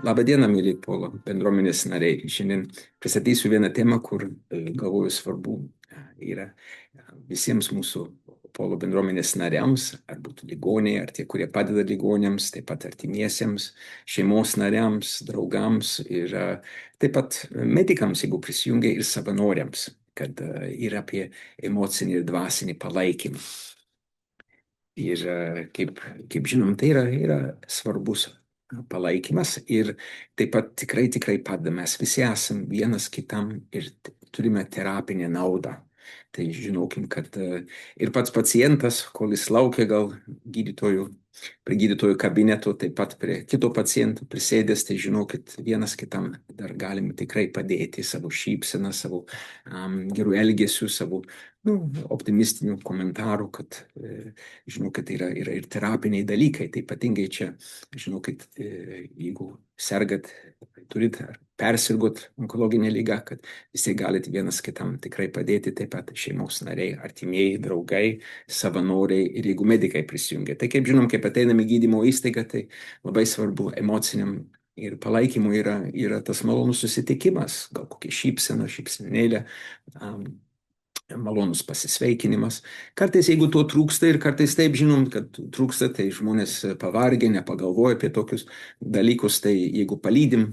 Labą dieną, mėly Polo bendruomenės nariai. Šiandien pristatysiu vieną temą, kur galvoju svarbu yra visiems mūsų Polo bendruomenės nariams, ar būtų ligoniai, ar tie, kurie padeda ligoniams, taip pat artimiesiems, šeimos nariams, draugams ir taip pat medikams, jeigu prisijungia, ir savanoriams, kad yra apie emocinį ir dvasinį palaikymą. Ir kaip žinom, tai yra svarbus palaikymas ir taip pat tikrai padeda. Mes visi esam vienas kitam ir turime terapinę naudą. Tai žinokim, kad ir pats pacientas, kol jis laukia gal gydytojų, prie gydytojų kabineto, taip pat prie kito paciento prisėdęs, tai žinokit, vienas kitam dar galime tikrai padėti savo šypseną, savo gerų elgesių, savo optimistinių komentarų, kad žinokit, tai yra ir terapiniai dalykai. Tai ypatingai čia, žinokit, jeigu sergat, turit ar persirgot onkologinę ligą, kad visi galite vienas kitam tikrai padėti, taip pat šeimos nariai, artimieji, draugai, savanoriai ir jeigu medikai prisijungia. Tai kaip žinom, kaip ateiname į gydymo įstaigą, tai labai svarbu emociniam ir palaikymui yra tas malonus susitikimas, gal kokia šypsenėlė, malonus pasisveikinimas. Kartais, jeigu to trūksta ir kartais taip žinom, kad trūksta, tai žmonės pavargę, nepagalvoja apie tokius dalykus, tai jeigu palydim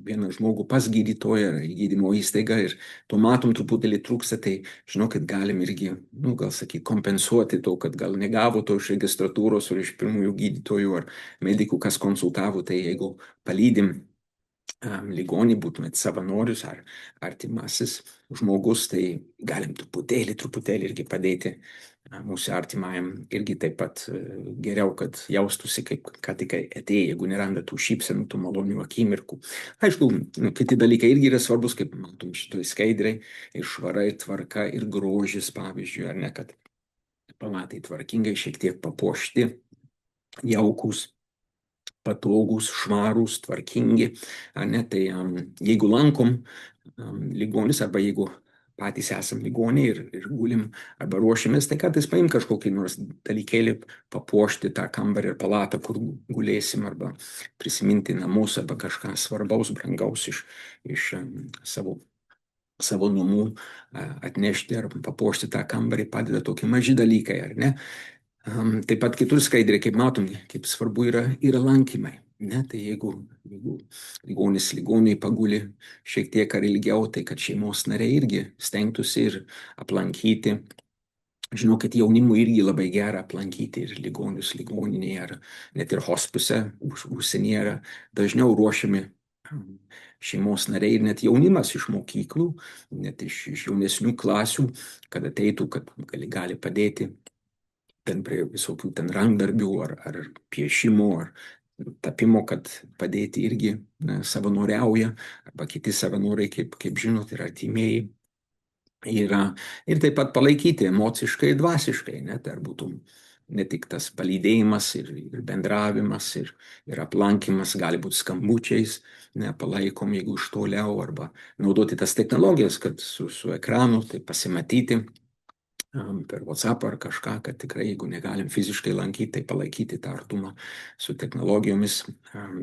vieną žmogų pas gydytoją ar į gydymo įstaigą ir to matom truputėlį trūksta, tai žinokit, galim irgi, gal sakyti, kompensuoti to, kad gal negavo to iš registratūros ar iš pirmųjų gydytojų ar medikų, kas konsultavo, tai jeigu palydim ligonį, būtumėt savanorius ar artimasis žmogus, tai galim truputėlį irgi padėti mūsų artimajam irgi taip pat geriau, kad jaustųsi, kaip ką tik atėjo, jeigu neranda tų šypsenų, tų malonių akimirkų. Aišku, kiti dalykai irgi yra svarbus, kaip matom šitoj skaidriai, ir švara, ir tvarka, ir grožis, pavyzdžiui, ar ne, kad palatai tvarkingai, šiek tiek papuošti, jaukus, patogūs, švarūs, tvarkingi. Ne, tai jeigu lankom ligonis arba jeigu patys esam ligoniai ir gulim arba ruošiamės, tai kartais paim kažkokį nors dalykėlį, papuošti tą kambarį ir palatą, kur gulėsim, arba prisiminti namus arba kažką svarbaus, brangaus iš savo namų atnešti ar papuošti tą kambarį, padeda tokie maži dalykai, ar ne? Taip pat kitur skaidrė, kaip matom, kaip svarbu yra lankymai. Ne? Tai jeigu ligoniai paguli šiek tiek ar ilgiau, tai kad šeimos nariai irgi stengtųsi ir aplankyti. Žinau, kad jaunimui irgi labai gera aplankyti ir ligonius ligoninėje ar net ir hospise užsienyje dažniau ruošiami šeimos nariai ir net jaunimas iš mokyklų, net iš jaunesnių klasių, kad ateitų, kad gali padėti ten prie visokių ten rankdarbių ar piešimo, ar tapimo, kad padėti irgi savanoriauja, arba kiti savanoriai, kaip žinot, yra artimieji. Ir taip pat palaikyti emociškai ir dvasiškai, net ar būtų ne tik tas palydėjimas ir bendravimas ir aplankimas, gali būti skambučiais, palaikom, jeigu iš toliau, arba naudoti tas technologijas, kad su ekranu tai pasimatyti per WhatsApp ar kažką, kad tikrai, jeigu negalim fiziškai lankyti, tai palaikyti tą artumą su technologijomis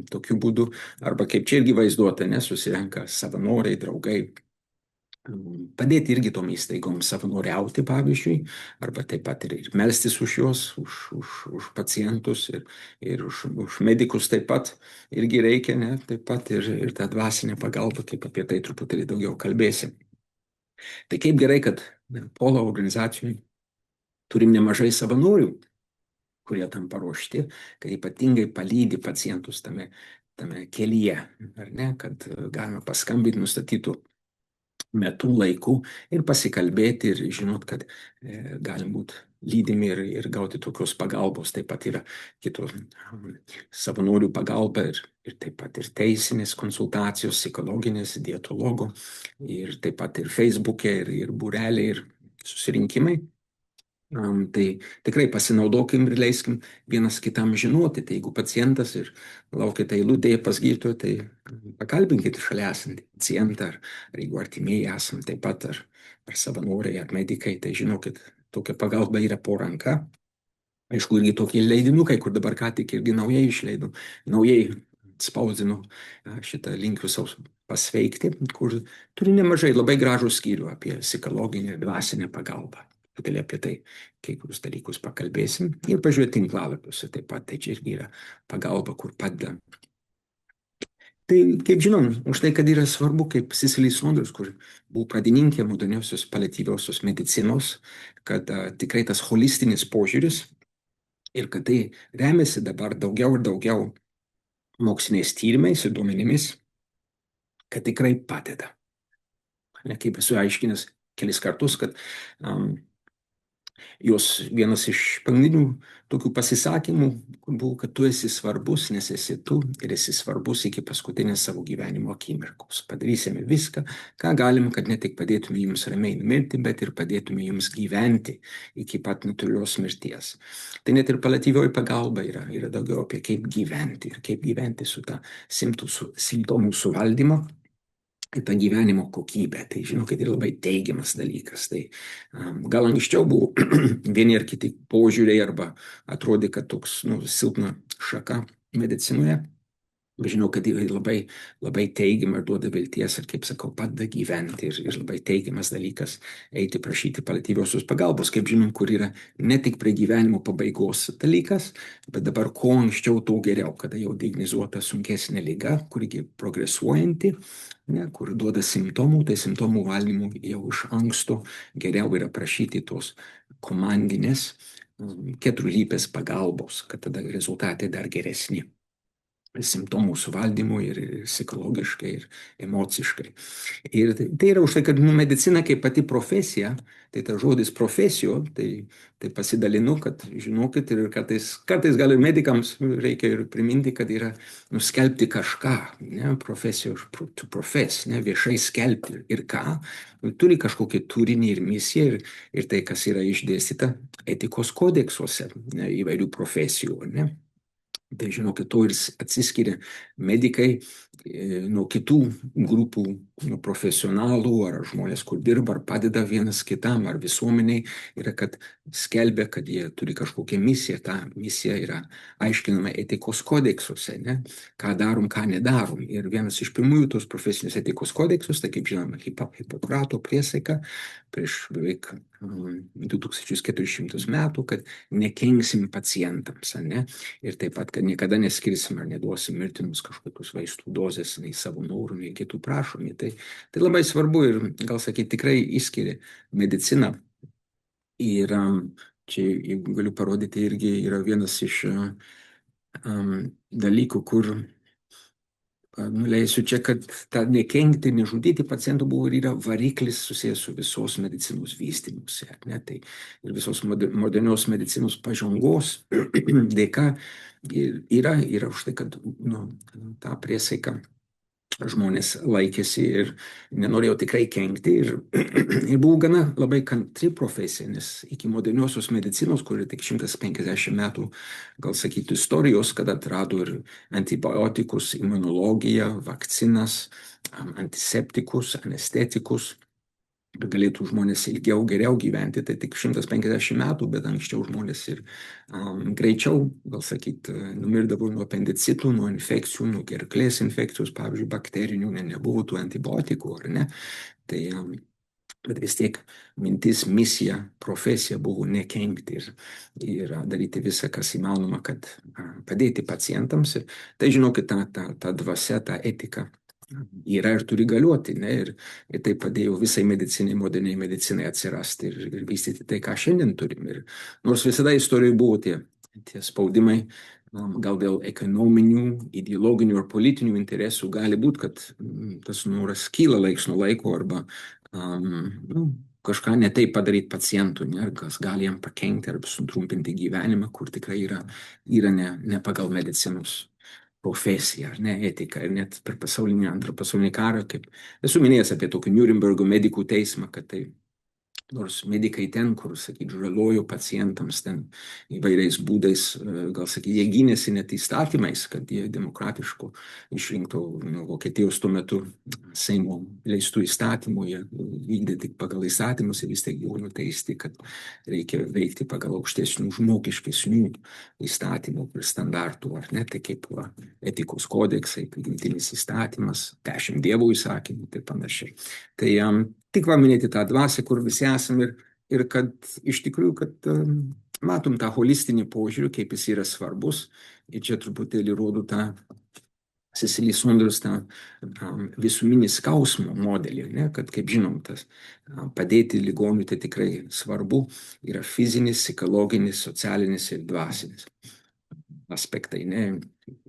tokiu būdu. Arba kaip čia irgi vaizduota, susirenka savanoriai, draugai, padėti irgi tom įstaigom savanoriauti, pavyzdžiui, arba taip pat ir melstis už juos, už pacientus ir už medikus taip pat irgi reikia, taip pat ir tą dvasinę pagalbą, kaip apie tai truputėlį daugiau kalbėsim. Tai kaip gerai, kad Polo organizacijai turim nemažai savanorių, kurie tam paruošti, kad ypatingai palydi pacientus tame kelyje, ar ne, kad galima paskambinti nustatytų metų laikų ir pasikalbėti ir žinot, kad galim būti lydimi ir gauti tokios pagalbos. Taip pat yra kitų savanorių pagalba ir taip pat ir teisinės konsultacijos, psichologinės, dietologo, ir taip pat ir Facebook'e, ir būreliai, ir susirinkimai. Tai tikrai pasinaudokim ir leiskim vienas kitam žinoti. Tai jeigu pacientas ir laukite eilutėje pas gydytoją, tai pakalbinkite šalia esantį pacientą, ar jeigu artimieji esam taip pat, ar savanoriai, ar medikai, tai žinokit, tokia pagalba yra po ranka. Aišku, irgi tokie leidinukai, kur dabar ką tik irgi naujai išleidom, naujai spausdinu šitą linkiu savo pasveikti, kur turi nemažai labai gražų skyrių apie psichologinę ir dvasinę pagalbą. Todėl apie tai kai kurius dalykus pakalbėsim ir pažiūrėti tinklalapiuose taip pat, tai čia irgi yra pagalba, kur padeda. Tai, kaip žinom, už tai, kad yra svarbu, kaip Cicely Saunders, kur buvo pradininkė moderniosios paliatyviosios medicinos, kad tikrai tas holistinis požiūris ir kad tai remiasi dabar daugiau ir daugiau moksliniais tyrimais ir duomenimis, kad tikrai padeda. Ne, kaip esu aiškinęs kelis kartus, kad jos vienas iš pagrindinių tokių pasisakymų buvo, kad tu esi svarbus, nes esi tu ir esi svarbus iki paskutinės savo gyvenimo akimirkos. Padarysime viską, ką galim, kad ne tik padėtume jums ramiai numirti, bet ir padėtume jums gyventi iki pat natūralios mirties. Tai net ir paliatyvioji pagalba yra daugiau apie kaip gyventi ir kaip gyventi su ta simptomų suvaldymu. Ta gyvenimo kokybė, tai žinokit, yra labai teigiamas dalykas. Tai gal anksčiau buvo vieni ar kiti požiūriai arba atrodė, kad toks silpna šaka medicinoje. Bet žinau, kad yra labai, labai teigiama ir duoda vilties ir, kaip sakau, padeda gyventi ir labai teigiamas dalykas eiti prašyti paliatyviosios pagalbos, kaip žinom, kur yra ne tik prie gyvenimo pabaigos dalykas, bet dabar kuo anksčiau, to geriau, kada jau diagnozuota sunkesnė liga, kuri progresuojanti, ne, kur duoda simptomų, tai simptomų valdymų jau iš anksto geriau yra prašyti tos komandinės keturlypės pagalbos, kad tada rezultatai dar geresni. Simptomų suvaldymui ir psichologiškai, ir emociškai. Ir tai yra už tai, kad medicina kaip pati profesija, tai ta žodis profesijų, tai pasidalinu, kad žinokit, ir kartais gal ir medikams reikia ir priminti, kad yra nuskelbti kažką, ne, profesijos, to profess, ne, viešai skelbti ir ką, turi kažkokį turinį ir misiją ir tai, kas yra išdėstyta etikos kodeksuose, ne, įvairių profesijų, ne. Tai žinokit, to ir atsiskiria medikai nuo kitų grupų, nuo profesionalų ar žmonės, kur dirba ar padeda vienas kitam ar visuomeniai, yra, kad skelbia, kad jie turi kažkokią misiją. Ta misija yra aiškinama etikos kodeksuose, ne? Ką darom, ką nedarom. Ir vienas iš pirmųjų tos profesinės etikos kodeksus, tai kaip žinoma, Hipokrato priesaika prieš beveik 2400 metų, kad nekenksim pacientams, ne? Ir taip pat, kad niekada neskirsim ar neduosim mirtinus kažkokius vaistų dozes, nei savo norų, nei kitų prašomi. Tai labai svarbu ir, gal sakyti, tikrai išskiria mediciną. Ir čia, jeigu galiu parodyti, irgi yra vienas iš dalykų, kur nuleisiu čia, kad ta nekenkti, nežudyti pacientų buvo ir yra variklis susijęs su visos medicinos vystymusi. Ne? Tai ir visos modernios medicinos pažangos dėka yra už tai, kad tą priesaiką žmonės laikėsi ir nenorėjo tikrai kenkti ir buvo gana labai kantri profesija, nes iki moderniosios medicinos, kuri tik 150 metų, gal sakyti, istorijos, kada atrado ir antibiotikus, imunologiją, vakcinas, antiseptikus, anestetikus, galėtų žmonės ilgiau, geriau gyventi, tai tik 150 metų, bet anksčiau žmonės ir greičiau, gal sakyti, numirdavo nuo apendicitų, nuo infekcijų, nuo gerklės infekcijos, pavyzdžiui, bakterinių, nebuvo tų antibiotikų, ar ne? Tai, bet vis tiek mintis, misija, profesija buvo nekenkti ir daryti visą, kas įmanoma, kad padėti pacientams. Ir tai, žinokit, ta dvasia, ta etika yra ir turi galioti, ne? Ir tai padėjo visai medicinai, moderniai medicinai atsirasti ir vystyti tai, ką šiandien turim. Ir nors visada istorijoje buvo tie spaudimai, gal dėl ekonominių, ideologinių ir politinių interesų, gali būti, kad tas noras kyla laiks nuo laiko arba kažką ne taip padaryti pacientų, ne? Kas gali jam pakenkti arba sutrumpinti gyvenimą, kur tikrai yra ne pagal medicinos profesija, ar ne, etika, ir net per antrą pasaulinį karą, kaip esu minėjęs apie tokį Niurnbergo medikų teismą, kad tai Nors medikai ten, kur, sakyt, žalojo pacientams ten įvairiais būdais, gal sakyt, jie gynėsi net įstatymais, kad jie demokratiško išrinkto Vokietijos tuo metu Seimo leistų įstatymų, jie vykdė tik pagal įstatymus ir vis tiek buvo nuteisti, kad reikia veikti pagal aukštesnių, žmogiškesnių įstatymų ir standartų, ar ne, tai kaip etikos kodeksai, prigimtinis įstatymas, 10 dievų įsakymų ir panašiai. Tai tik va minėti tą dvasią, kur visi esame ir kad iš tikrųjų, kad matom tą holistinį požiūrį, kaip jis yra svarbus. Ir čia truputėlį rodo tą Cecily Saunders tą visuminį skausmo modelį, ne? Kad, kaip žinom, tas padėti ligoniui tai tikrai svarbu, yra fizinis, psichologinis, socialinis ir dvasinis aspektai, ne?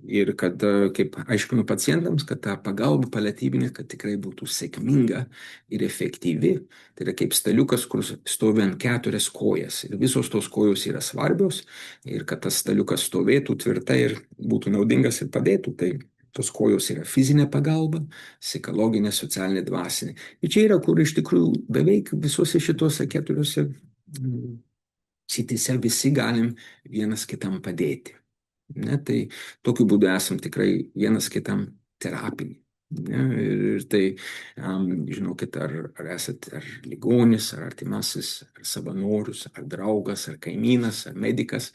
Ir kad, kaip aiškinu pacientams, kad ta pagalba paliatyvinė, kad tikrai būtų sėkminga ir efektyvi, tai yra kaip staliukas, kur stovi ant 4 kojas. Ir visos tos kojos yra svarbios ir kad tas staliukas stovėtų tvirtai ir būtų naudingas ir padėtų. Tai tos kojos yra fizinė pagalba, psichologinė, socialinė, dvasinė. Ir čia yra, kur iš tikrųjų beveik visose šitose 4 srityse visi galim vienas kitam padėti. Ne, tai tokiu būdu esam tikrai vienas kitam terapiniai. Ne, ir tai, žinokit, ar esat ar ligonis, ar artimasis, ar savanorius, ar draugas, ar kaimynas, ar medikas,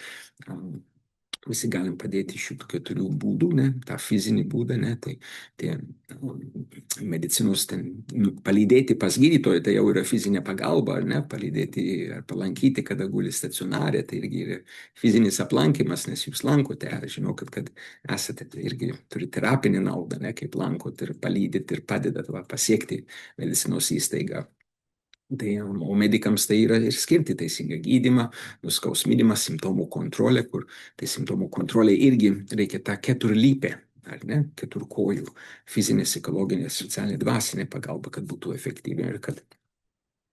visi galim padėti šitų 4 būdų, ne, tą fizinį būdą, ne, tai tie medicinos ten palydėti pas gydytoją, tai jau yra fizinė pagalba, ne, palydėti ar palankyti, kada guli stacionarė, tai irgi yra fizinis aplankymas, nes jūs lankote, žinokit, kad esate irgi turi terapinį naudą, ne, kaip lankot ir palydit ir padedat pasiekti medicinos įstaigą. Tai, o medikams tai yra ir skirti teisingą gydymą, nuskausminimą, simptomų kontrolę, kur tai simptomų kontrolė irgi reikia tą 4-lypę, ar ne, 4 kojų, fizinė, psichologinė, socialinė, dvasinė pagalba, kad būtų efektyvi ir kad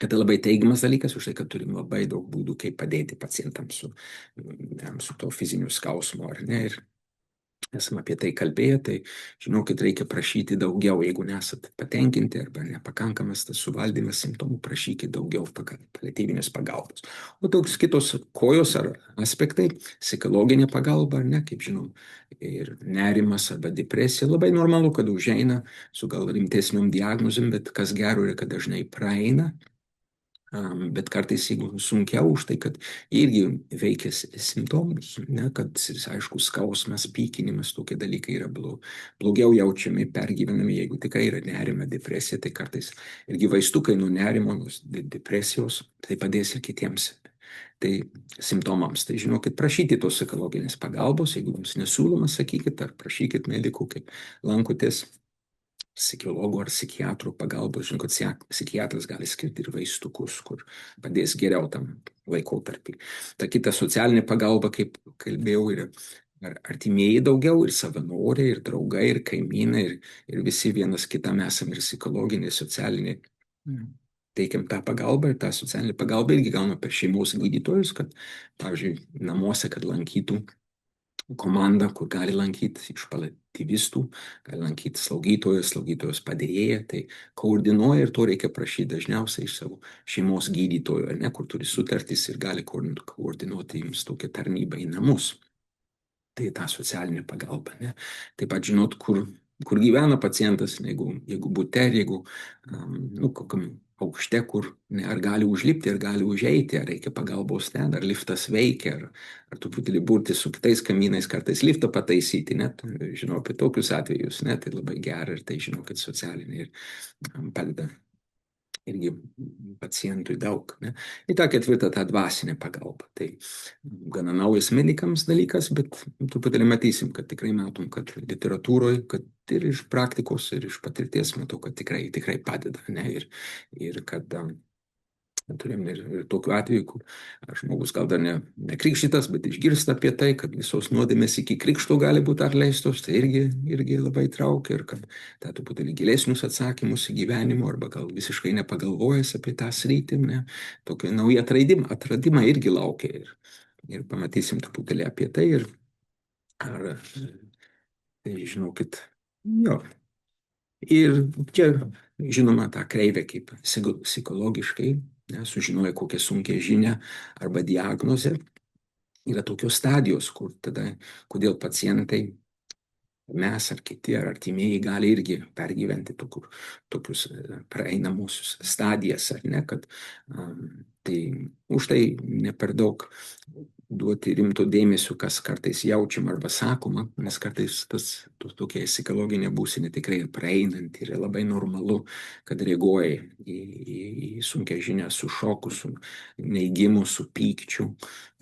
tai labai teigiamas dalykas, už tai, kad turim labai daug būdų, kaip padėti pacientams su to fiziniu skausmu, ar ne, ir esame apie tai kalbėję, tai žinokit, reikia prašyti daugiau, jeigu nesat patenkinti arba nepakankamas tas suvaldymas simptomų, prašykit daugiau paliatyvinės pagalbos. O toks kitos kojos ar aspektai, psichologinė pagalba, ar ne, kaip žinom, ir nerimas arba depresija, labai normalu, kad užeina su gal rimtesniom diagnozėm, bet kas gero yra, kad dažnai praeina. Bet kartais, jeigu sunkiau, už tai, kad irgi veikia simptomus, ne, kad, aišku, skausmas, pykinimas, tokie dalykai yra blogiau jaučiami, pergyvenami, jeigu tikrai yra nerima, depresija, tai kartais irgi vaistukai nuo nerimo, nuo depresijos, tai padės ir kitiems. Tai simptomams, tai žinokit, prašyti tos psichologinės pagalbos, jeigu jums nesiūloma, sakykit, ar prašykit medikų, kaip lankotės psichologų ar psichiatrų pagalbos. Žinau, kad psichiatras gali skirti ir vaistukus, kur padės geriau tam laikotarpį. Ta kita socialinė pagalba, kaip kalbėjau, yra artimieji daugiau, ir savanoriai, ir draugai, ir kaimynai, ir visi vienas kitam esam ir psichologinė, ir socialinė. Teikiam tą pagalbą ir tą socialinę pagalbą irgi gaunam per šeimos gydytojus, kad, pavyzdžiui, namuose, kad lankytų komanda, kur gali lankyti iš paliatyvistų, gali lankyti slaugytojos padėjėja, tai koordinuoja ir to reikia prašyti dažniausiai iš savo šeimos gydytojo, ar ne, kur turi sutartis ir gali koordinuoti jums tokią tarnybą į namus. Tai ta socialinė pagalba, ne. Taip pat žinot, kur gyvena pacientas, jeigu bute, jeigu, kokiam aukšte, kur ar gali užlipti, ar gali užeiti, ar reikia pagalbos ten, ar liftas veikia, ar truputėlį būti su kitais kaimynais, kartais liftą pataisyti, net, žinau apie tokius atvejus, ne, tai labai gera ir tai žinau, kad socialinė ir padeda irgi pacientui daug, ne. Ir ta 4, ta dvasinė pagalba, tai gana naujas medikams dalykas, bet truputėlį matysim, kad tikrai matom, kad literatūroje, kad ir iš praktikos, ir iš patirties matau, kad tikrai padeda, ne, ir kad turim ir tokiu atveju, kur žmogus gal dar nekrikštytas, bet išgirsta apie tai, kad visos nuodėmės iki krikšto gali būti atleistos, tai irgi labai traukia ir kad tą truputėlį gilesnius atsakymus į gyvenimo arba gal visiškai nepagalvojęs apie tą sritį, ne, tokį naują atradimą irgi laukia ir pamatysim truputėlį apie tai ir tai žinokit, jo. Ir čia, žinoma, tą kreivę kaip psichologiškai ne, sužinoję kokią sunkią žinią arba diagnozę, yra tokios stadijos, kur tada, kodėl pacientai, mes ar kiti, ar artimieji gali irgi pergyventi tokius praeinamusius stadijas, ar ne, kad tai už tai ne per daug duoti rimto dėmesio, kas kartais jaučiama arba sakoma, nes kartais tokia psichologinė būsena tikrai praeinanti yra labai normalu, kad reaguoja į sunkią žinią su šoku, su neigimu, su pykčiu,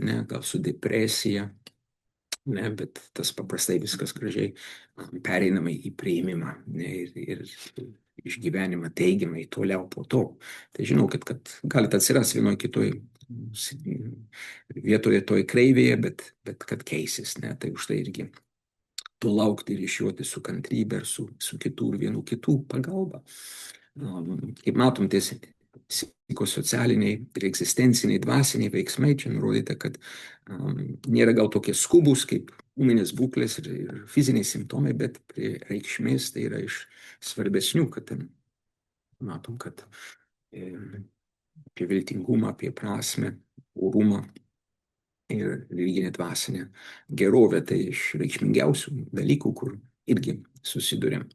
ne, gal su depresija. Ne, bet tas paprastai viskas gražiai pereinama į priėmimą, ne, ir išgyvenimą teigiamai toliau po to. Tai žinokit, kad galite atsirasti vienoje kitoj vietoje toj kreivėje, bet kad keisis, ne, tai už tai irgi to laukti ir išjuoti su kantrybė ir su kitų ir vienų kitų pagalba. Kaip matom, tie psichosocialiniai ir egzistenciniai dvasiniai veiksmai čia nurodyta, kad nėra gal tokie skubus kaip ūminės būklės ir fiziniai simptomai, bet prie reikšmės tai yra iš svarbesnių, kad matom, kad apie viltingumą, apie prasmę, orumą ir religinė dvasinė gerovė, tai iš reikšmingiausių dalykų, kur irgi susidurėm.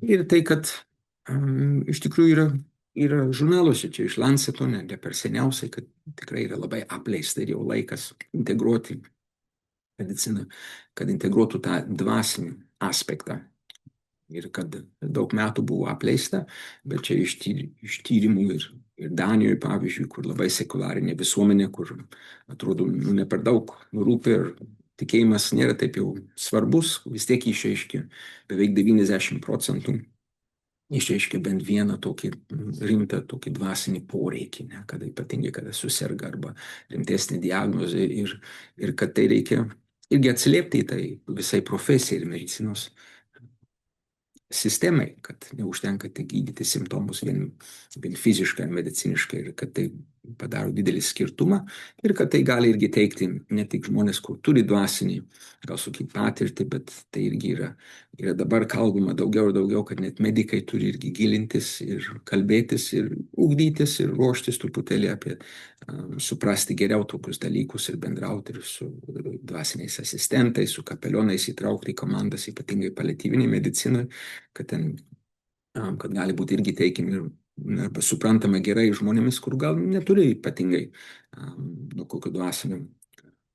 Ir tai, kad iš tikrųjų yra žurnaluose, čia iš Lanceto, ne per seniausiai, kad tikrai yra labai apleista ir jau laikas integruoti mediciną, kad integruotų tą dvasinį aspektą. Ir kad daug metų buvo apleista, bet čia iš tyrimų ir Danijoje, pavyzdžiui, kur labai sekularinė visuomenė, kur atrodo ne per daug rūpi ir tikėjimas nėra taip jau svarbus, vis tiek išreiškia beveik 90%. Išreiškia bent vieną tokį rimtą tokį dvasinį poreikį, ne, kada ypatingai, kada susirga arba rimtesnė diagnozė ir kad tai reikia irgi atsiliepti į tai visai profesijai ir medicinos sistemai, kad neužtenka tik gydyti simptomus vien fiziškai ar mediciniškai ir kad tai padaro didelį skirtumą ir kad tai gali irgi teikti ne tik žmonės, kur turi dvasinį, gal sakyti patirtį, bet tai irgi yra dabar kalbama daugiau ir daugiau, kad net medikai turi irgi gilintis ir kalbėtis ir ugdytis ir ruoštis truputėlį apie suprasti geriau tokius dalykus ir bendrauti ir su dvasiniais asistentais, su kapelionais, įtraukti į komandas, ypatingai paliatyvinėje medicinoje, kad gali būti irgi teikiami arba suprantama gerai žmonėmis, kur gal neturi ypatingai nuo kokio dvasinio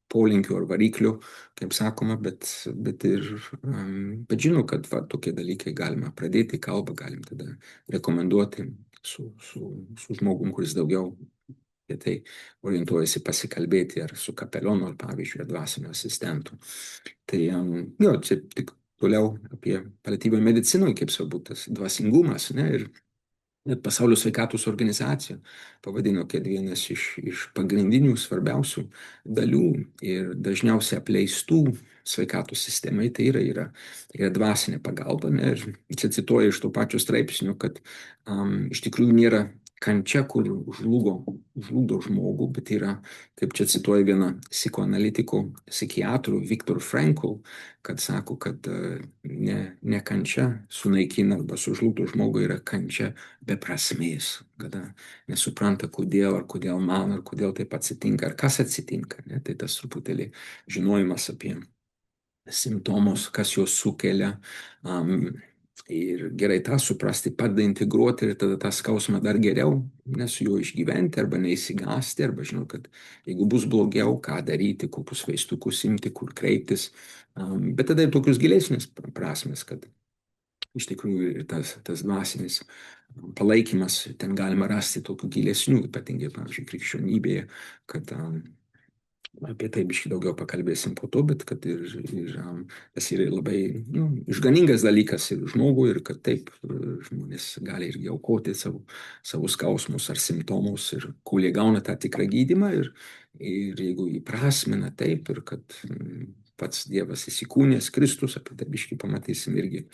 polinkių ar variklių, kaip sakoma, bet žinau, kad tokie dalykai galima pradėti kalbą, galim tada rekomenduoti su žmogum, kuris daugiau apie tai orientuojasi pasikalbėti ar su kapelionu, ar pavyzdžiui, ar dvasiniu asistentu. Tai jo, čia tik toliau apie paliatyvią mediciną, kaip svarbu tas dvasingumas, ne, ir net Pasaulio sveikatos organizacija pavadino, kad vienas iš pagrindinių svarbiausių dalių ir dažniausiai apleistų sveikatos sistemai tai yra dvasinė pagalba. Ne? Ir čia cituoju iš to pačio straipsnio, kad iš tikrųjų nėra kančia, kur žlugdo žmogų, bet yra, kaip čia cituoja viena psichoanalitiko, psichiatrų Viktor Frankl, kad sako, kad ne kančia sunaikina arba sužlugdo žmogų, yra kančia be prasmės, kada nesupranta, kodėl, ar kodėl man, ar kodėl taip atsitinka, ar kas atsitinka. Ne? Tai tas truputėlį žinojimas apie simptomus, kas juos sukelia. Ir gerai tą suprasti, padeda integruoti ir tada tą skausmą dar geriau, nes su juo išgyventi arba neįsigąsti, arba žinau, kad jeigu bus blogiau, ką daryti, kokius vaistukus imti, kur kreiptis. Bet tada ir tokius gilesnės prasmes, kad iš tikrųjų ir tas dvasinis palaikymas, ten galima rasti tokių gilesnių, ypatingai, pavyzdžiui, krikščionybėje, kad apie tai biškai daugiau pakalbėsim po to, bet kad ir tas yra labai išganingas dalykas ir žmogui, ir kad taip žmonės gali irgi aukoti savo skausmus ar simptomus, ir kol jie gauna tą tikrą gydymą, ir jeigu įprasmina taip, ir kad pats Dievas įsikūnęs, Kristus, apie tai biškai pamatysim irgi,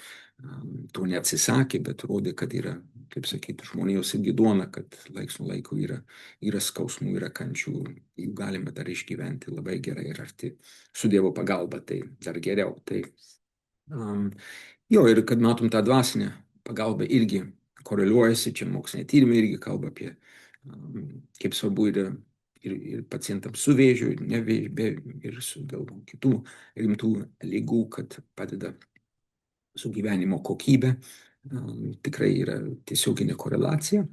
to neatsisakė, bet rodė, kad yra, kaip sakyti, žmonijos irgi duona, kad laiks nuo laiko yra skausmų, yra kančių, jų galima dar išgyventi labai gerai ir arti su Dievo pagalba, tai dar geriau. Tai, jo, ir kad matom tą dvasinę pagalbą irgi koreliuojasi, čia moksliniai tyrimai irgi kalba apie, kaip svarbu yra ir pacientams su vėžiu, ir ne vėžiu, ir su dėl kitų rimtų lygų, kad padeda su gyvenimo kokybė. Tikrai yra tiesioginė koreliacija.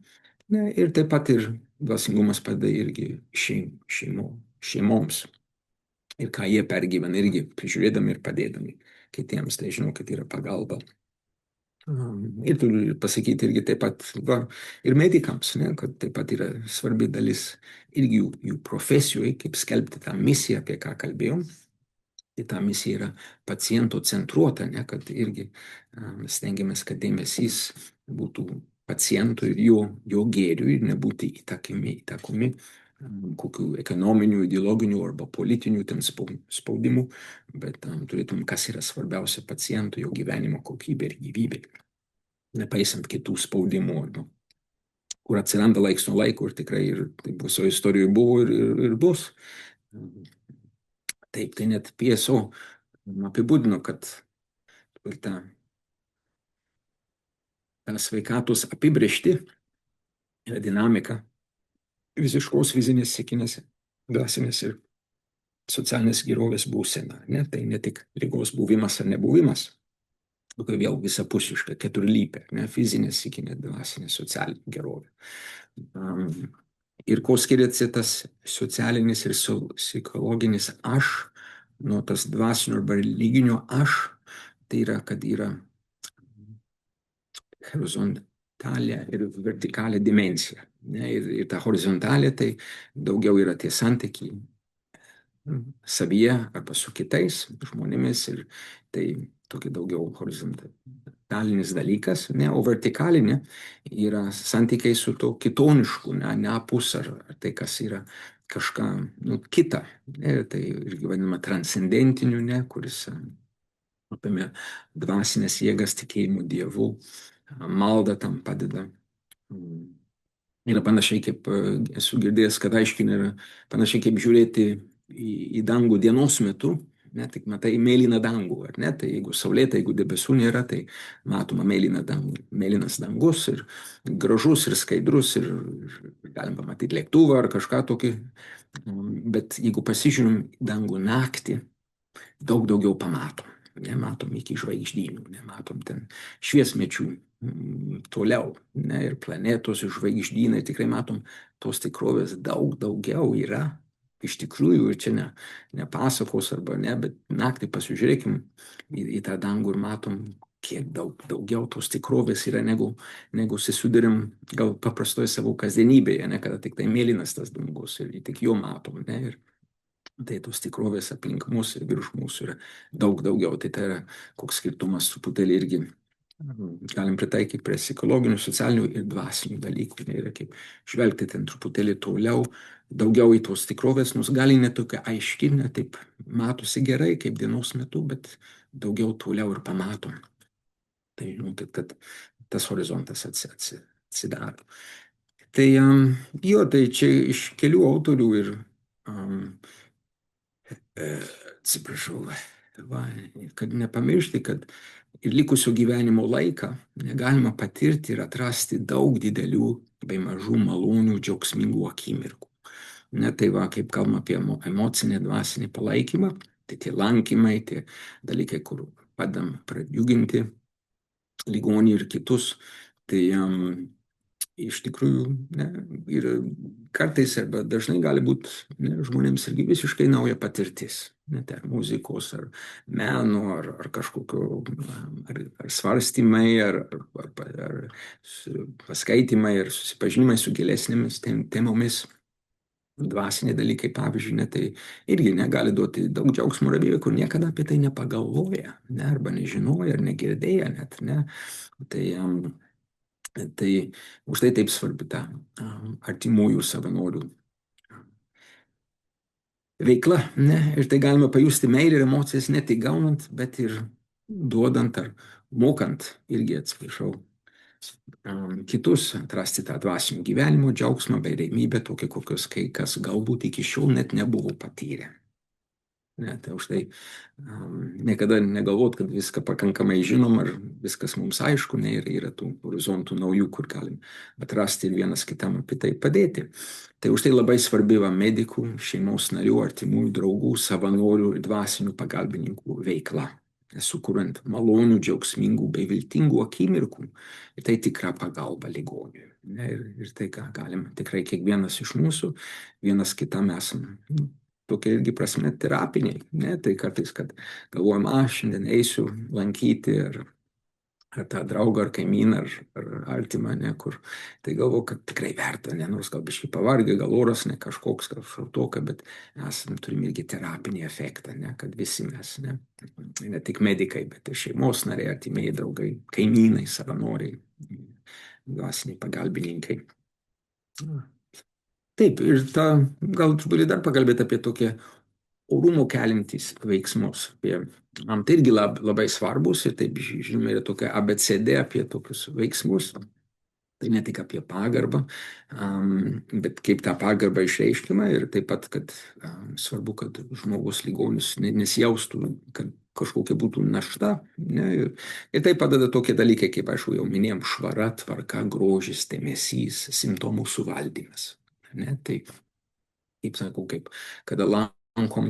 Ne, ir taip pat ir dvasingumas padeda irgi šeimoms. Ir ką jie pergyvena irgi prižiūrėdami ir padėdami kitiems, tai žinau, kad yra pagalba. Ir turiu pasakyti irgi taip pat ir medikams, ne, kad taip pat yra svarbi dalis irgi jų profesijoje, kaip skelbti tą misiją, apie ką kalbėjom. Tai ta misija yra paciento centruota, ne, kad irgi stengiamės, kad dėmesys būtų pacientui ir jo gėriui ir nebūti įtakomi kokių ekonominių, ideologinių arba politinių ten spaudimų, bet turėtum, kas yra svarbiausia pacientui, jo gyvenimo kokybė ir gyvybė. Nepaisant kitų spaudimų, kur atsiranda laiks nuo laiko ir tikrai ir tai visoje istorijoje buvo ir bus. Taip, tai net PSO apibūdino, kad ta sveikatos apibrėžti yra dinamika visiškos fizinės, psichinės, dvasinės ir socialinės gerovės būsena. Ne? Tai ne tik ligos buvimas ar nebuvimas, tokia vėl visapusiška, keturlypė, ne? Fizinė, psichinė, dvasinė, socialinė gerovė. Ir ko skiriasi tas socialinis ir psichologinis aš nuo tas dvasinio arba religinio aš, tai yra, kad yra horizontalė ir vertikalė dimensija. Ir ta horizontalė tai daugiau yra tie santykiai savyje arba su kitais žmonėmis ir tai tokia daugiau horizontalinis dalykas, ne, o vertikalinė yra santykiai su to kitonišku, ne apus ar tai, kas yra kažką kita. Tai irgi vadinama transcendentiniu, ne, kuris apėmė dvasinės jėgas, tikėjimų Dievu, malda tam padeda. Yra panašiai, kaip esu girdėjęs, kad aiškina, yra panašiai kaip žiūrėti į dangų dienos metu, ne, tik matai mėlyną dangų, ar ne, tai jeigu saulėta, jeigu debesų nėra, tai matoma mėlynas dangus ir gražus ir skaidrus ir galim pamatyti lėktuvą ar kažką tokį, bet jeigu pasižiūrim dangų naktį, daug daugiau pamatom. Nematom iki žvaigždynų, nematom ten šviesmečių toliau, ne, ir planetos ir žvaigždynai, tikrai matom tos tikrovės daug daugiau yra. Iš tikrųjų, ir čia ne pasakos arba ne, bet naktį pasižiūrėkim į tą dangų ir matom, kiek daugiau tos tikrovės yra, negu susiduriam gal paprastoje savo kasdienybėje, ne, kada tik tai mėlynas tas dangus ir tik jo matom, ne, ir tai tos tikrovės aplink mus ir virš mūsų yra daug daugiau. Tai yra koks skirtumas truputėlį irgi galim pritaikyti prie psichologinių, socialinių ir dvasinių dalykų. Tai yra kaip žvelgti ten truputėlį toliau, daugiau į tos tikrovės, nors gali netokia aiški, ne taip matosi gerai kaip dienos metu, bet daugiau toliau ir pamatom. Tai žinokit, kad tas horizontas atsidaro. Tai jo, tai čia iš kelių autorių ir atsiprašau, kad nepamiršti, kad ir likusio gyvenimo laiką negalima patirti ir atrasti daug didelių bei mažų malonių, džiaugsmingų akimirkų. Ne, tai va, kaip kalbama apie emocinį, dvasinį palaikymą, tai tie lankymai, tie dalykai, kur padam pradžiuginti ligonį ir kitus, tai iš tikrųjų, ne, ir kartais arba dažnai gali būti žmonėms irgi visiškai nauja patirtis. Ne, tai muzikos, ar meno, ar kažkokio, ar svarstymai, ar paskaitimai, ar susipažinimai su gilesnėmis temomis. Dvasiniai dalykai, pavyzdžiui, ne, tai irgi negali duoti daug džiaugsmo ramybė, kur niekada apie tai nepagalvoja, ne, arba nežinoja, ar negirdėja net. Ne. Tai už tai taip svarbi ta artimųjų savanorių veikla, ne, ir tai galima pajusti meilę ir emocijas ne tik gaunant, bet ir duodant ar mokant, irgi atsiprašau, kitus atrasti tą dvasinio gyvenimo džiaugsmą bei ramybę, tokią kokios kai kas galbūt iki šiol net nebuvo patyrę. Ne, tai už tai niekada negalvot, kad viską pakankamai žinom ar viskas mums aišku, ne, ir yra tų horizontų naujų, kur galim atrasti ir vienas kitam apie tai padėti. Tai už tai labai svarbi va medikų, šeimos narių, artimųjų, draugų, savanorių ir dvasinių pagalbininkų veikla, sukuriant malonių, džiaugsmingų bei viltingų akimirkų. Ir tai tikra pagalba ligoniui. Ir tai, ką galim tikrai kiekvienas iš mūsų, vienas kitam esam tokia irgi prasme terapiniai, ne, tai kartais, kad galvojam, šiandien eisiu lankyti ar tą draugą, ar kaimyną, ar artimą, ne, kur, tai galvoju, kad tikrai verta, ne, nors gal biškai pavargę, gal oras ne kažkoks, gal šaltoka, bet turim irgi terapinį efektą, ne, kad visi mes, ne tik medikai, bet ir šeimos nariai, artimieji draugai, kaimynai, savanoriai, dvasiniai pagalbininkai. Taip, ir gal truputį dar pakalbėti apie tokie orumo keliantys veiksmus. Tai irgi labai svarbus ir taip, žinoma, yra tokia ABCD apie tokius veiksmus. Tai ne tik apie pagarbą, bet kaip tą pagarbą išreiškima ir taip pat, kad svarbu, kad žmogus ligonis nesijaustų, kad kažkokia būtų našta. Ne, ir tai padeda tokie dalykai, kaip aš jau minėjom, švara, tvarka, grožis, dėmesys, simptomų suvaldymas. Ne, tai, kaip sakau, kada lankom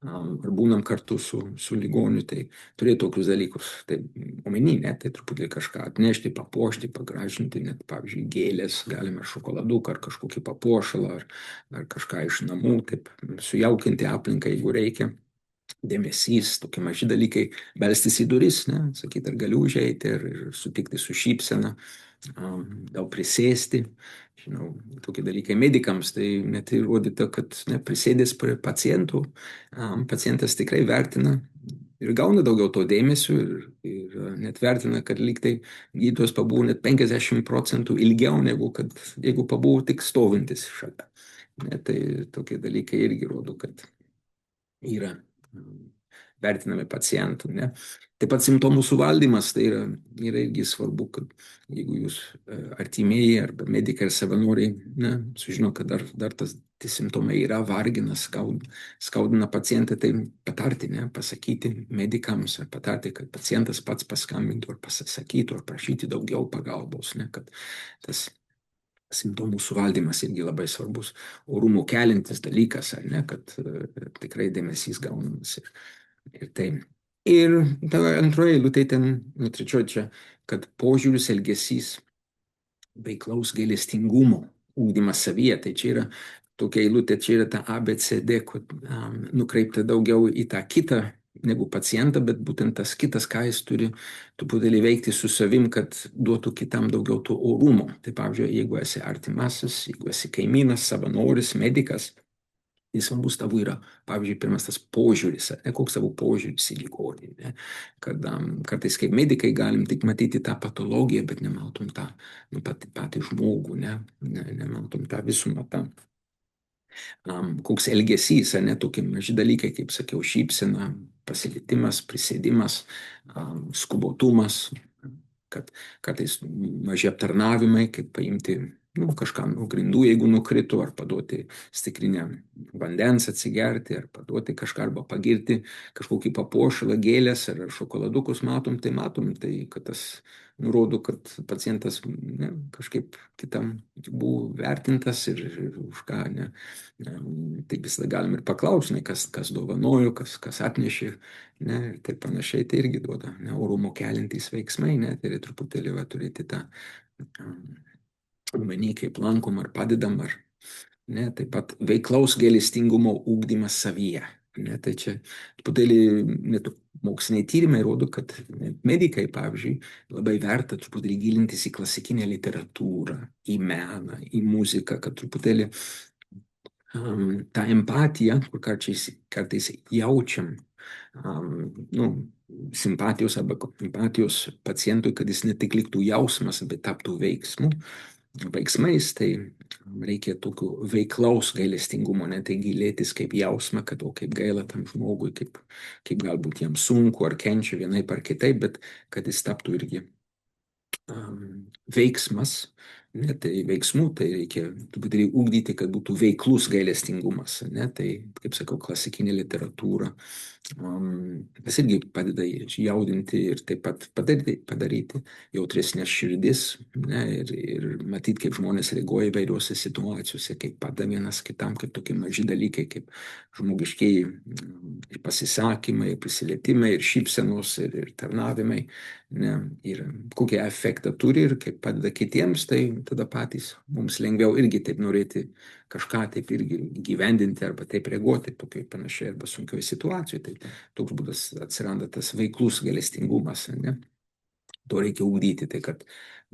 ar būnam kartu su ligoniu, tai turėti tokius dalykus, tai omeny, ne, tai truputį kažką atnešti, papuošti, pagražinti, net, pavyzdžiui, gėlės, galime šokoladuką ar kažkokį papuošalą, ar kažką iš namų, taip sujaukinti aplinką, jeigu reikia. Dėmesys, tokie maži dalykai, belstis į duris, ne, sakyti, ar galiu užeiti, ir sutikti su šypsena, gal prisėsti. Žinau, tokie dalykai medikams, tai net įrodyta, kad prisėdęs prie pacientų, pacientas tikrai vertina ir gauna daugiau to dėmesio ir net vertina, kad lyg tai gydytojas pabuvo net 50% ilgiau, negu kad jeigu pabuvo tik stovintis šalia. Ne, tai tokie dalykai irgi rodo, kad yra vertinami pacientų. Ne. Taip pat simptomų suvaldymas, tai yra irgi svarbu, kad jeigu jūs artimieji arba medikai ar savanoriai sužino, kad dar tie simptomai yra, vargina, skaudina pacientą, tai patarti, pasakyti medikams, ar patarti, kad pacientas pats paskambintų, ar pasakytų, ar prašyti daugiau pagalbos, ne, kad tas simptomų suvaldymas irgi labai svarbus, orumo keliantis dalykas, ar ne, kad tikrai dėmesys gaunamas. Ir tai. Ir antroje eilutėje, trečioje čia, kad požiūris, elgesys, veiklaus gailestingumo, ugdymas savyje, tai čia yra tokia eilutė, čia yra ta ABCD, kur nukreipta daugiau į tą kitą negu pacientą, bet būtent tas kitas, ką jis turi truputėlį veikti su savim, kad duotų kitam daugiau to orumo. Tai pavyzdžiui, jeigu esi artimasis, jeigu esi kaimynas, savanoris, medikas, tai svarbus tavo yra, pavyzdžiui, pirmas tas požiūris, koks savo požiūris į ligonį. Kad kartais kaip medikai galim tik matyti tą patologiją, bet nematom tą patį žmogų, nematom tą visumą. Koks elgesys, tokie maži dalykai, kaip sakiau, šypsena, pasilietimas, prisėdimas, skubotumas, kad kartais maži aptarnavimai, kaip paimti kažką nuo grindų, jeigu nukrito, ar paduoti stiklinę vandens atsigerti, ar paduoti kažką, arba pagirti kažkokį papuošalą, gėlės ar šokoladukus matom, tai kad tas nurodo, kad pacientas kažkaip kitam buvo vertintas ir už ką. Taip visada galim ir paklausti, kas dovanojo, kas atnešė, ir taip panašiai, tai irgi duoda orumo keliantys veiksmai, tai truputėlį turėti tą omeny, kaip lankom ar padedam, taip pat veiklaus gailestingumo ugdymas savyje. Tai čia truputėlį moksliniai tyrimai rodo, kad medikai, pavyzdžiui, labai verta truputėlį gilintis į klasikinę literatūrą, į meną, į muziką, kad truputėlį tą empatiją, kur kartais jaučiam, simpatijos arba empatijos pacientui, kad jis ne tik liktų jausmas, bet taptų veiksmais, tai reikia tokių veiklaus gailestingumo, tai gilėtis kaip jausmą, kad kaip gaila tam žmogui, kaip galbūt jam sunku ar kenčia vienaip ar kitaip, bet kad jis taptų irgi veiksmas, Ne, tai veiksmų, tai reikia truputį ugdyti, kad būtų veiklus gailestingumas. Ne, tai, kaip sakau, klasikinė literatūra. Tas irgi padeda jaudinti ir taip pat padaryti jautresnės širdis, ne, ir matyti, kaip žmonės reaguoja įvairiuose situacijose, kaip padeda vienas kitam, kaip tokie maži dalykai, kaip žmogiškiai ir pasisakymai, ir prisilietimai, ir šypsenos, ir tarnavimai, ne, ir kokią efektą turi ir kaip padeda kitiems, tai tada patys mums lengviau irgi taip norėti kažką taip irgi gyvendinti arba taip reaguoti tokiai panašiai arba sunkioje situacijoje. Tai toks būdas atsiranda tas veiklus gailestingumas, ne? To reikia ugdyti, tai kad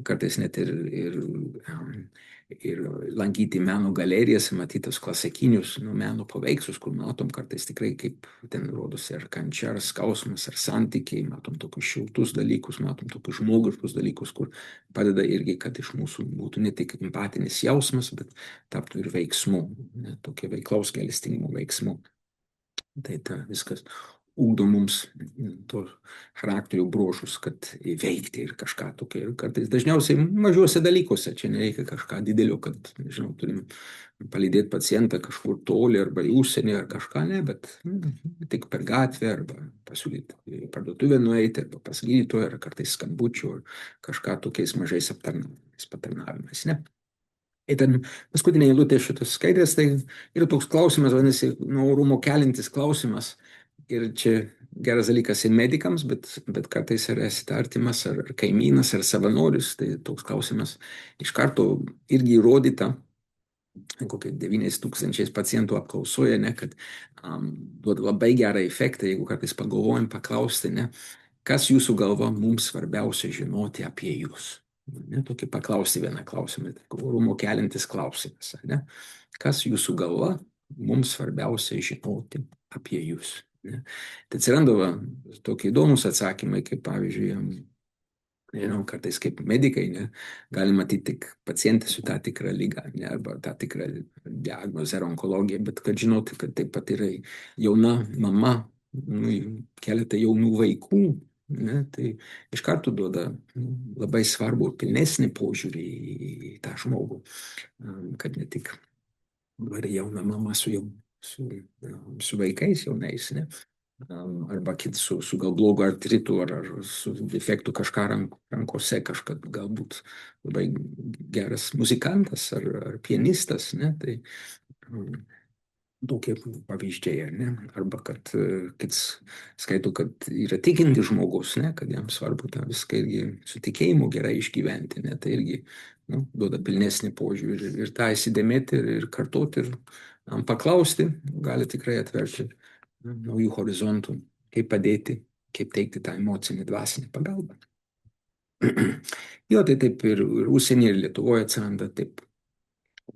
kartais net ir lankyti meno galerijas, matyti tos klasikinius meno paveikslus, kur matom kartais tikrai, kaip ten rodosi ar kančia, ar skausmas, ar santykiai, matom tokius šiltus dalykus, matom tokius žmogiškus dalykus, kur padeda irgi, kad iš mūsų būtų ne tik empatinis jausmas, bet taptų ir veiksmu, ne, tokia veiklaus gailestingumo veiksmu. Tai viskas ugdo mums tos charakterio bruožus, kad veikti ir kažką tokio. Ir kartais dažniausiai mažiuose dalykuose, čia nereikia kažką didelio, kad, nežinau, turim palydėti pacientą kažkur toli arba į užsienį ar kažką, ne, bet tik per gatvę arba pasiūlyti į parduotuvę nueiti arba pas gydytoją ar kartais skambučių ar kažką tokiais mažais patarnavimais, ne. Ir ten paskutinė eilutė šitos skaidrės, tai yra toks klausimas, vadinasi, nuo orumo kelintis klausimas. Ir čia geras dalykas ir medikams, bet kartais ar esate artimas, ar kaimynas, ar savanorius, tai toks klausimas iš karto irgi įrodyta, kokie 9,000 pacientų apklausoje, ne, kad duoda labai gerą efektą, jeigu kartais pagalvojam, paklausti, ne, kas jūsų galva mums svarbiausia žinoti apie jūs. Ne, tokį paklausti vieną klausimą, orumo kelintis klausimas. Ne? Kas jūsų galva mums svarbiausia žinoti apie jūs? Ne? Tai atsiranda tokie įdomus atsakymai, kaip pavyzdžiui, nežinau, kartais kaip medikai, ne, gali matyti tik pacientą su tą tikrą lygą, ne, arba tą tikrą diagnozę ar onkologiją, bet kad žinoti, kad taip pat yra jauna mama, keletą jaunų vaikų, ne, tai iš karto duoda labai svarbu pilnesnį požiūrį į tą žmogų, kad ne tik jauna mama su vaikais jaunais, ne, arba su gal blogu artritu ar su defektu kažką rankose, kažkas galbūt labai geras muzikantas ar pianistas, ne, tai tokie pavyzdžiai, ne? Arba kad kits skaito, kad yra tikinti žmogus, ne? Kad jam svarbu tą viską irgi su tikėjimu gerai išgyventi, ne? Tai irgi duoda pilnesnį požiūrį ir tą įsidėmėti ir kartoti ir paklausti, gali tikrai atverti naujų horizontų, kaip padėti, kaip teikti tą emocinį dvasinį pagalbą. Jo, tai taip ir užsienyje, ir Lietuvoje atsiranda taip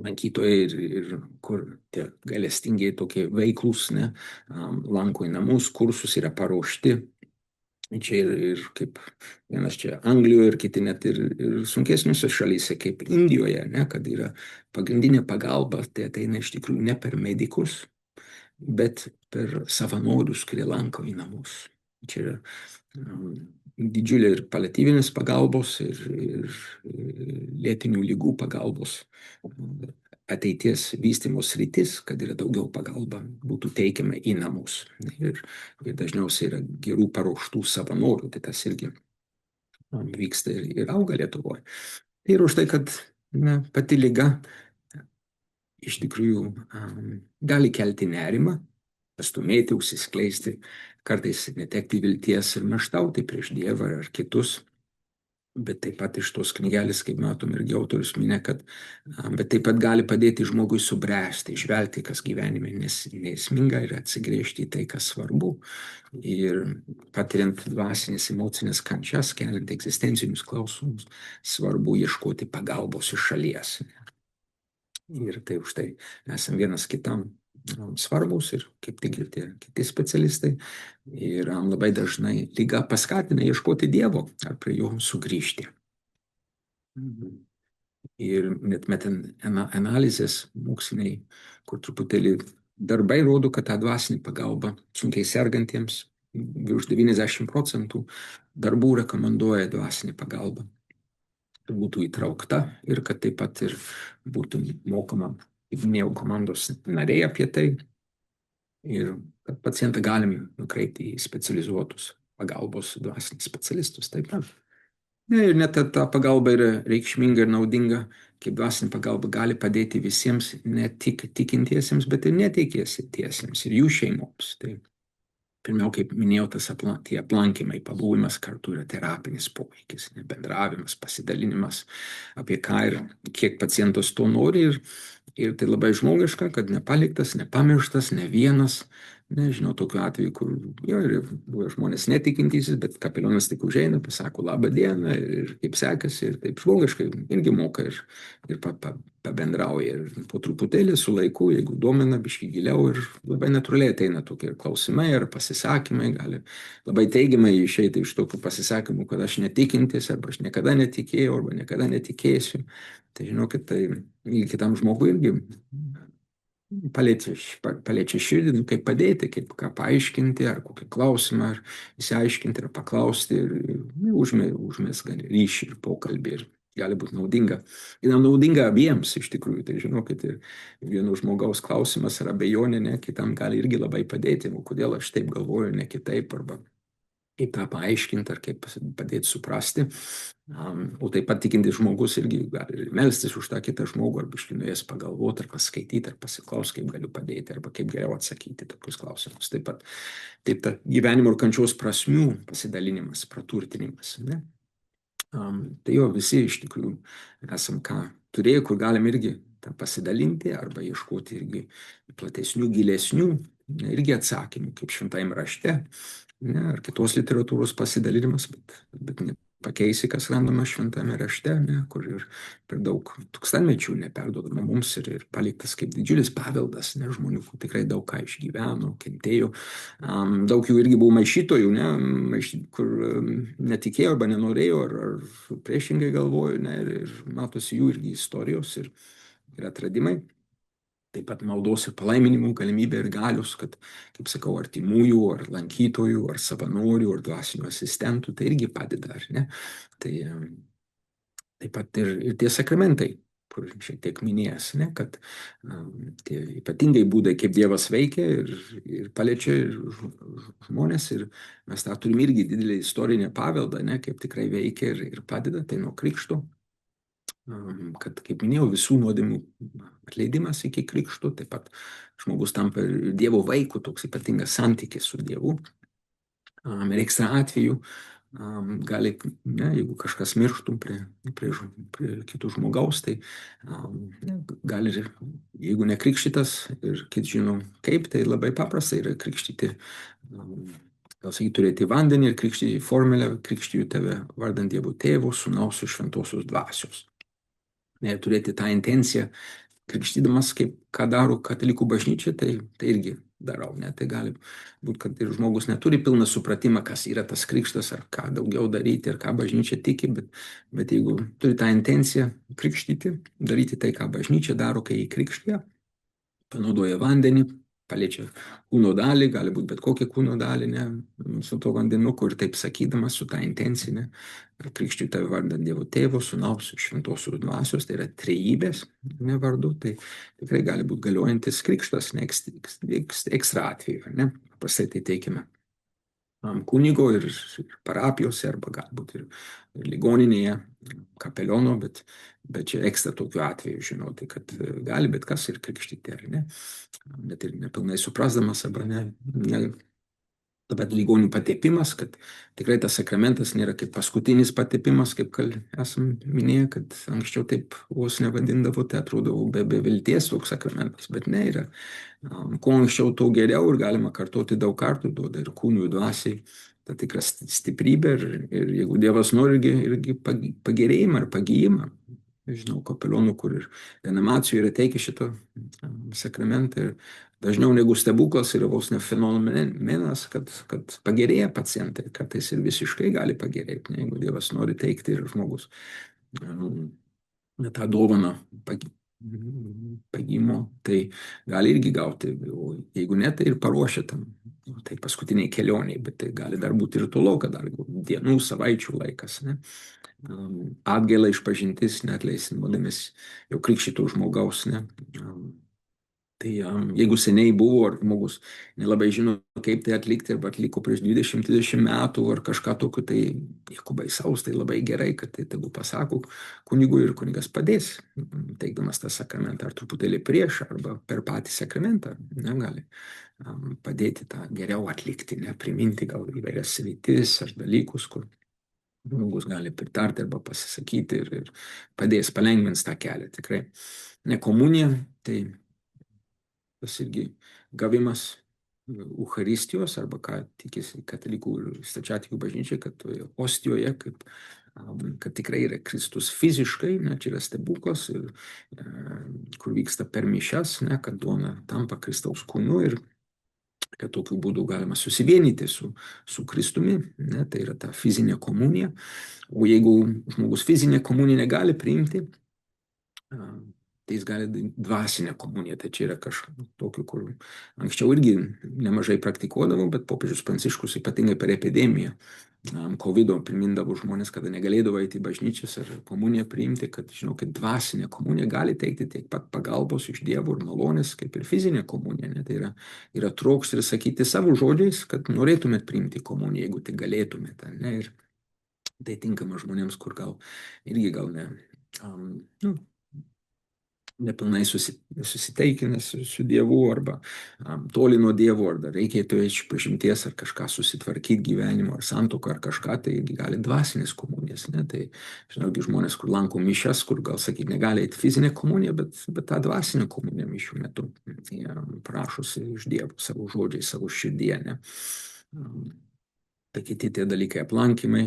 lankytojai ir kur tie gailestingiai tokie veiklus, ne, lanko į namus, kursus yra paruošti. Čia ir kaip vienas čia Anglijoje ir kiti net ir sunkesniuose šalyse, kaip Indijoje, ne, kad yra pagrindinė pagalba, tai ateina iš tikrųjų ne per medikus, bet per savanorius, kurie lanko į namus. Čia yra didžiulė ir paliatyvinės pagalbos, ir lėtinių lygų pagalbos ateities vystymo sritis, kad yra daugiau pagalba būtų teikiama į namus. Ir dažniausiai yra gerų paruoštų savanorių, tai tas irgi vyksta ir auga Lietuvoje. Ir už tai, kad pati liga iš tikrųjų gali kelti nerimą, pastumėti, užsiskleisti, kartais netekti vilties ir maištauti prieš Dievą ar kitus. Bet taip pat iš tos knygelės, kaip matom, irgi autorius minė, kad bet taip pat gali padėti žmogui subręsti, žvelgti, kas gyvenime neesminga ir atsigręžti į tai, kas svarbu. Ir patiriant dvasinės emocinės kančias, keliant egzistencinius klausimus, svarbu ieškoti pagalbos iš šalies. Ir tai už tai esam vienas kitam svarbus ir kaip tik ir tie kiti specialistai. Ir labai dažnai liga paskatina ieškoti Dievo ar prie jo sugrįžti. Ir net metant analizės moksliniai, kur truputėlį darbai rodo, kad tą dvasinį pagalbą sunkiai sergantiems virš 90% darbų rekomenduoja dvasinį pagalbą. būtų įtraukta ir kad taip pat ir būtų mokama, kaip minėjau, komandos nariai apie tai ir kad pacientą galim nukreipti į specializuotus pagalbos dvasinius specialistus taip pat. Ne, ir net ta pagalba yra reikšminga ir naudinga, kaip dvasinė pagalba gali padėti visiems, ne tik tikintiesiems, bet ir netikėsiesiems ir jų šeimoms. Tai pirmiau, kaip minėjau, tie aplankymai, pabuvimas kartu yra terapinis poveikis, bendravimas, pasidalinimas, apie ką ir kiek pacientas to nori. Ir tai labai žmogiška, kad nepaliktas, nepamirštas, ne vienas. Nežinau, tokiu atveju, kur jo ir buvo žmonės netikintysis, bet kapelionas tik užeina, pasako labą dieną ir kaip sekasi, ir taip žmogiškai irgi moka ir pabendrauja. Ir po truputėlį su laiku, jeigu domina biški giliau ir labai natūraliai ateina tokie klausimai ar pasisakymai, gali labai teigiamai išeiti iš tokių pasisakymų, kad aš netikintis, arba aš niekada netikėjau, arba niekada netikėsiu. Tai žinokit, tai kitam žmogui irgi paliečia širdį, kaip padėti, kaip ką paaiškinti, ar kokį klausimą, ar įsiaiškinti, ar paklausti, ir užmesga ryšį ir pokalbį, ir gali būti naudinga. Ir naudinga abiems, iš tikrųjų, tai žinokit, ir vieno žmogaus klausimas ar abejonė, ne, kitam gali irgi labai padėti, o kodėl aš taip galvoju, ne kitaip, arba kaip tą paaiškinti, ar kaip padėti suprasti. O taip pat tikintis žmogus irgi gali melstis už tą kitą žmogų, ar biškį nuėjęs pagalvoti, ar paskaityti, ar pasiklausti, kaip galiu padėti, arba kaip geriau atsakyti tokius klausimus. Taip pat taip ta gyvenimo ir kančios prasmių pasidalinimas, praturtinimas. Ne? Tai jo visi iš tikrųjų esam ką turėję, kur galim irgi pasidalinti, arba ieškoti irgi platesnių, gilesnių, irgi atsakymų, kaip šventajame rašte. Ne, ar kitos literatūros pasidalinimas, bet nepakeisi, kas randama šventame rašte, ne, kur ir per daug tūkstantmečių neperduodama mums ir paliktas kaip didžiulis paveldas, ne, žmonių, kur tikrai daug ką išgyveno, kentėjo. Daug jų irgi buvo maišytojų, ne, kur netikėjo arba nenorėjo, ar priešingai galvojo, ne, ir matosi jų irgi istorijos ir atradimai. Taip pat maldos ir palaiminimų galimybė ir galios, kad, kaip sakau, artimųjų, ar lankytojų, ar savanorių, ar dvasinių asistentų, tai irgi padeda, ar ne? Tai taip pat ir tie sakramentai, kur šiek tiek minėjęs, ne, kad tie ypatingai būdai, kaip Dievas veikia ir paliečia žmonės, ir mes tą turim irgi didelį istorinį paveldą, ne, kaip tikrai veikia ir padeda, tai nuo krikšto. Kad, kaip minėjau, visų nuodėmių atleidimas iki krikšto, taip pat žmogus tampa Dievo vaiku, toks ypatingas santykis su Dievu. Ir ekstra atveju gali, ne, jeigu kažkas mirštų prie kitų žmogaus, tai gali, jeigu nekrikštytas ir kit žino kaip, tai labai paprastai yra krikštyti, gal sakyti, turėti vandenį ir krikštyti formulę, krikštiju tave vardant Dievo Tėvo, Sūnaus ir Šventosios Dvasios. Turėti tą intenciją, krikštydamas, kaip ką daro katalikų bažnyčia, tai irgi darau. Ne? Tai gali būti, kad ir žmogus neturi pilną supratimą, kas yra tas krikštas, ar ką daugiau daryti, ar ką bažnyčia tiki, bet jeigu turi tą intenciją krikštyti, daryti tai, ką bažnyčia daro, kai jį krikštija, panaudoja vandenį, paliečia kūno dalį, gali būti bet kokią kūno dalį, ne, su to vandenuku, ir taip sakydamas, su tą intencija, krikštiju tave vardant Dievo Tėvo, Sūnaus, Šventosios Dvasios, tai yra trejybės, ne, vardu, tai tikrai gali būti galiojantis krikštas, ne ekstra atveju, ne, paprastai tai teikime kunigo ir parapijose, arba galbūt ir ligoninėje, kapeliono, bet čia ekstra tokiu atveju žinoti, kad gali bet kas ir krikštyti, ar ne, net ir nepilnai suprasdamas, arba ne. Bet ligonių patepimas, kad tikrai tas sakramentas nėra kaip paskutinis patepimas, kaip esam minėję, kad anksčiau taip vos nevadindavo, tai atrodo be vilties toks sakramentas, bet ne, yra kuo anksčiau, to geriau, ir galima kartoti daug kartų, duoda ir kūnui, dvasiai tą tikrą stiprybę, ir jeigu Dievas nori irgi pagerėjimą ar pagijimą. Žinau, kapelionų, kur ir reanimacijų yra teikia šitą sakramentą, ir dažniau negu stebuklas yra vos ne fenomenas, kad pagerėja pacientai, kartais ir visiškai gali pagerėti, jeigu Dievas nori teikti ir žmogus tą dovaną pagijimo, tai gali irgi gauti, o jeigu ne, tai ir paruošia tam, tai paskutiniai kelioniai, bet tai gali dar būti ir toliau, kad dar dienų, savaičių laikas, ne? atgaila išpažintis, neatleisim nuodėmės jau krikščito žmogaus, ne. Tai jeigu seniai buvo, ar žmogus nelabai žino, kaip tai atlikti, arba atliko prieš 20-30 metų, ar kažką tokio, tai nieko baisaus, tai labai gerai, kad tai tegu pasako kunigui ir kunigas padės, teikdamas tą sakramentą, ar truputėlį prieš, arba per patį sakramentą, negali padėti tą geriau atlikti, ne, priminti gal įvairias sritis ar dalykus, kur žmogus gali pritarti arba pasisakyti ir padės, palengvins tą kelią tikrai. Ne komunija, tai tas irgi gavimas Eucharistijos, arba ką tikisi katalikų ir stačiatikių bažnyčiai, kad toje ostijoje, kad tikrai yra Kristus fiziškai, ne, čia yra stebuklas, ir, kur vyksta per mišias, ne, kad duona tampa Kristaus kūnu ir kad tokiu būdu galima susivienyti su Kristumi, ne, tai yra ta fizinė komunija. O jeigu žmogus fizinę komuniją negali priimti, tai jis gali dvasinę komuniją, tai čia yra kažkas tokio, kur anksčiau irgi nemažai praktikuodavau, bet popiežius Pranciškus ypatingai per epidemiją COVID primindavo žmonės, kada negalėdavo eiti į bažnyčias ar komuniją priimti, kad žinokit, dvasinė komunija gali teikti tiek pat pagalbos iš Dievo ir malonės, kaip ir fizinė komunija, ne? Tai yra trokšti ir sakyti savo žodžiais, kad norėtumėt priimti komuniją, jeigu tik galėtumėt, ne? Ir tai tinkama žmonėms, kur gal irgi gal nepilnai susiteikinęs su Dievu, arba toli nuo Dievo, ar dar reikėtų išpažinties, ar kažką susitvarkyti gyvenimo, ar santuoką, ar kažką, tai gali dvasinės komunijas, ne? Tai žinokit, žmonės, kur lanko mišias, kur gal sakyti negali eiti fizinę komuniją, bet tą dvasinę komuniją mišių metu jie prašosi iš Dievo savo žodžiais, savo širdyje, ne? Tai kiti tie dalykai, aplankymai,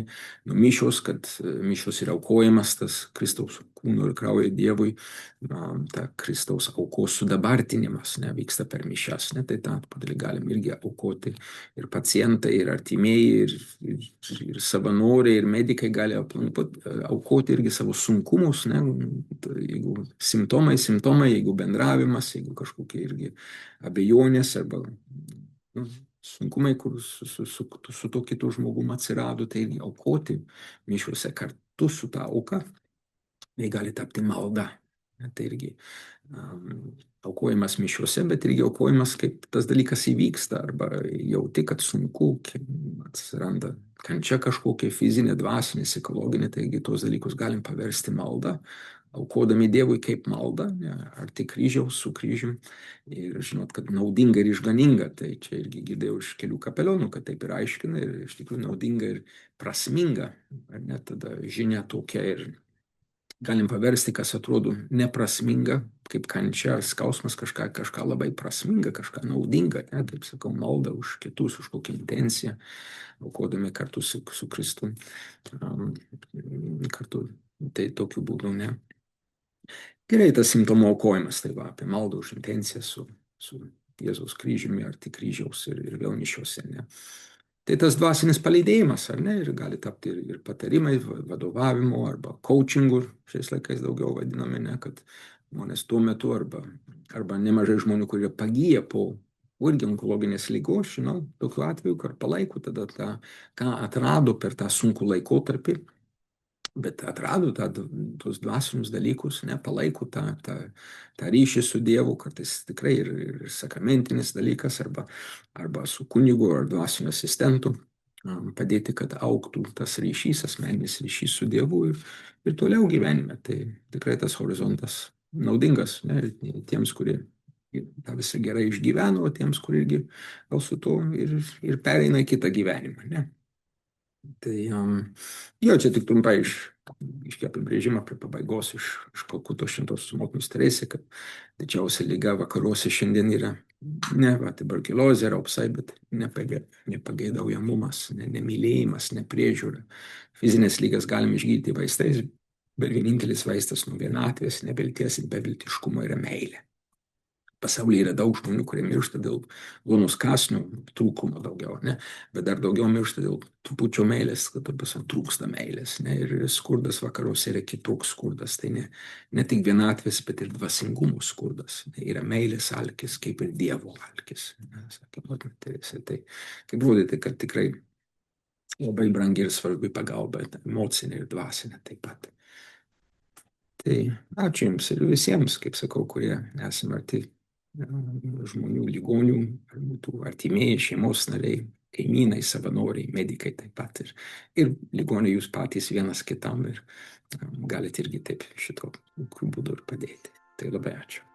mišios, kad mišios yra aukojimas, tas Kristaus kūno ir kraujo Dievui, ta Kristaus aukos sudabartinimas, ne, vyksta per mišias, ne, tai tą padarį galim irgi aukoti ir pacientai, ir artimieji, ir savanoriai, ir medikai gali aukoti irgi savo sunkumus, ne, jeigu simptomai, jeigu bendravimas, jeigu kažkokie irgi abejonės, arba sunkumai, kur su to kitu žmogum atsirado, tai aukoti mišiuose kartu su ta auka, tai gali tapti malda. Tai irgi aukojimas mišiuose, bet irgi aukojimas, kaip tas dalykas įvyksta, arba jauti, kad sunku, atsiranda kančia kažkokia fizinė, dvasinė, psichologinė, taigi tos dalykus galim paversti maldą, aukodami Dievui kaip maldą, ne, arti kryžiaus, su kryžium. Ir žinot, kad naudinga ir išganinga, tai čia irgi girdėjau iš kelių kapelionų, kad taip ir aiškina, ir iš tikrųjų naudinga ir prasminga, ar ne, tada žinia tokia, ir galim paversti, kas atrodo neprasminga, kaip kančia ar skausmas, kažką labai prasminga, kažką naudinga, ne, taip sakau, malda už kitus, už kokią intenciją, aukodami kartu su Kristum, kartu, tai tokiu būdu, ne. Gerai, tas simptomų aukojimas, tai va, apie maldą už intenciją su Jėzaus kryžiumi, arti kryžiaus, ir vėl mišiuose, ne. Tai tas dvasinis palydėjimas, ar ne, ir gali tapti ir patarimai, vadovavimo, arba coachingu, šiais laikais daugiau vadiname, ne, kad žmonės tuo metu, arba nemažai žmonių, kurie pagyja po irgi onkologinės ligos, žinau, tokiu atveju, kad palaiko tada tą, ką atrado per tą sunkų laikotarpį, bet atrado tos dvasinius dalykus, ne, palaiko tą ryšį su Dievu, kartais tikrai ir sakramentinis dalykas, arba su kunigu ar dvasiniu asistentu, padėti, kad augtų tas ryšys, asmeninis ryšys su Dievu ir toliau gyvenime. Tai tikrai tas horizontas naudingas, ne, tiems, kurie tą visą gerai išgyveno, o tiems, kurie irgi gal su to ir pereina į kitą gyvenimą, ne. Tai jo, čia tik trumpai iškia apibrėžimą prie pabaigos iš Kalkuto Šventosios motinos Teresė, kad didžiausia liga vakaruose šiandien yra ne tuberkuliozė, raupsai, bet nepageidaujamumas, nemylėjimas, nepriežiūra. Fizinės ligas galim išgydyti vaistais, bet vienintelis vaistas nuo vienatvės, nevilties ir beviltiškumo yra meilė. Pasaulyje yra daug žmonių, kurie miršta dėl duonos kąsnio trūkumo daugiau, ne, bet dar daugiau miršta dėl trupučio meilės, kad trūksta meilės, ne, ir skurdas vakaruose yra kitoks skurdas, tai ne tik vienatvės, bet ir dvasingumo skurdas, ne, yra meilės alkis, kaip ir Dievo alkis, ne, sakė motina Teresė, tai kaip rodyti, kad tikrai labai brangi ir svarbi pagalba, emocinė ir dvasinė taip pat. Tai ačiū Jums ir visiems, kaip sakau, kurie esame arti žmonių, ligonių, ar būtų artimieji, šeimos nariai, kaimynai, savanoriai, medikai taip pat. Ir ligoniai jūs patys vienas kitam ir galite irgi taip šito būdu ir padėti. Tai labai ačiū.